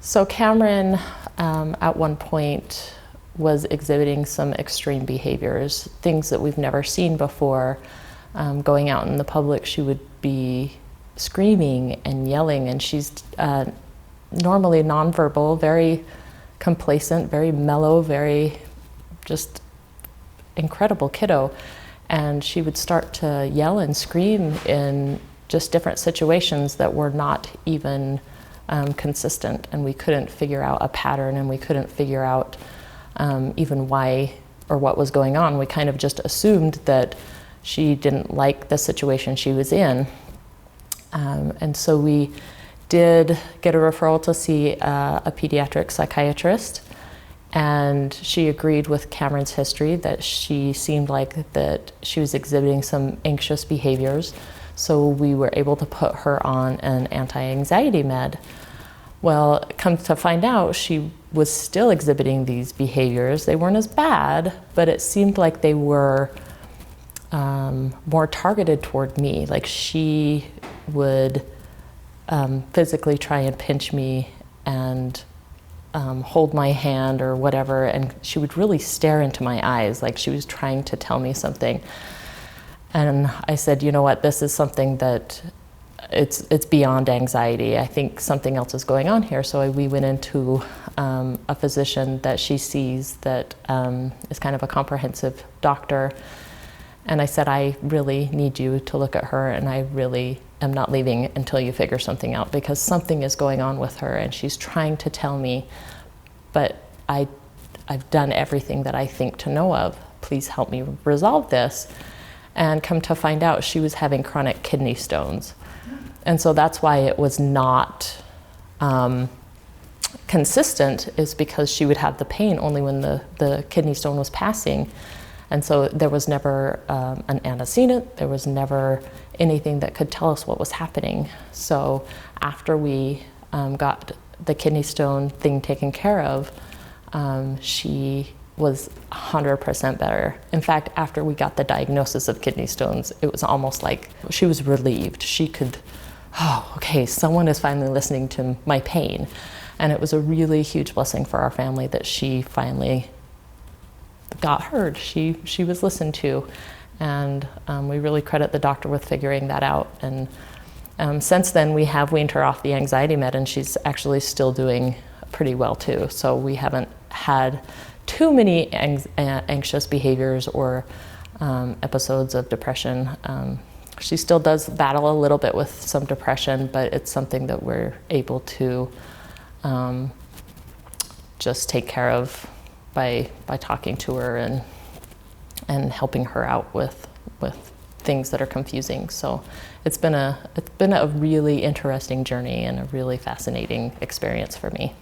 So Cameron, at one point, was exhibiting some extreme behaviors, things that we've never seen before. Going out in the public, she would be screaming and yelling, and she's normally nonverbal, very complacent, very mellow, very just incredible kiddo. And she would start to yell and scream in just different situations that were not even consistent, and we couldn't figure out a pattern, and we couldn't figure out even why or what was going on. We kind of just assumed that she didn't like the situation she was in. And so we did get a referral to see a pediatric psychiatrist, and she agreed with Cameron's history that she seemed like that she was exhibiting some anxious behaviors. So we were able to put her on an anti-anxiety med. Well, come to find out, she was still exhibiting these behaviors. They weren't as bad, but it seemed like they were more targeted toward me. Like she would physically try and pinch me and hold my hand or whatever, and she would really stare into my eyes like she was trying to tell me something. And I said, you know what, this is something that it's beyond anxiety. I think something else is going on here. So we went into a physician that she sees that is kind of a comprehensive doctor. And I said, I really need you to look at her, and I really am not leaving until you figure something out, because something is going on with her and she's trying to tell me, but I've done everything that I think to know of. Please help me resolve this. And come to find out, she was having chronic kidney stones. And so that's why it was not consistent, is because she would have the pain only when the kidney stone was passing. And so there was never an antecedent, there was never anything that could tell us what was happening. So after we got the kidney stone thing taken care of, she was 100% better. In fact, after we got the diagnosis of kidney stones, it was almost like she was relieved. She could, oh, okay, someone is finally listening to my pain. And it was a really huge blessing for our family that she finally got heard. She was listened to. And we really credit the doctor with figuring that out. And since then, we have weaned her off the anxiety med, and she's actually still doing pretty well too. So we haven't had too many anxious behaviors or episodes of depression. She still does battle a little bit with some depression, but it's something that we're able to just take care of by talking to her and helping her out with things that are confusing. So it's been a really interesting journey and a really fascinating experience for me.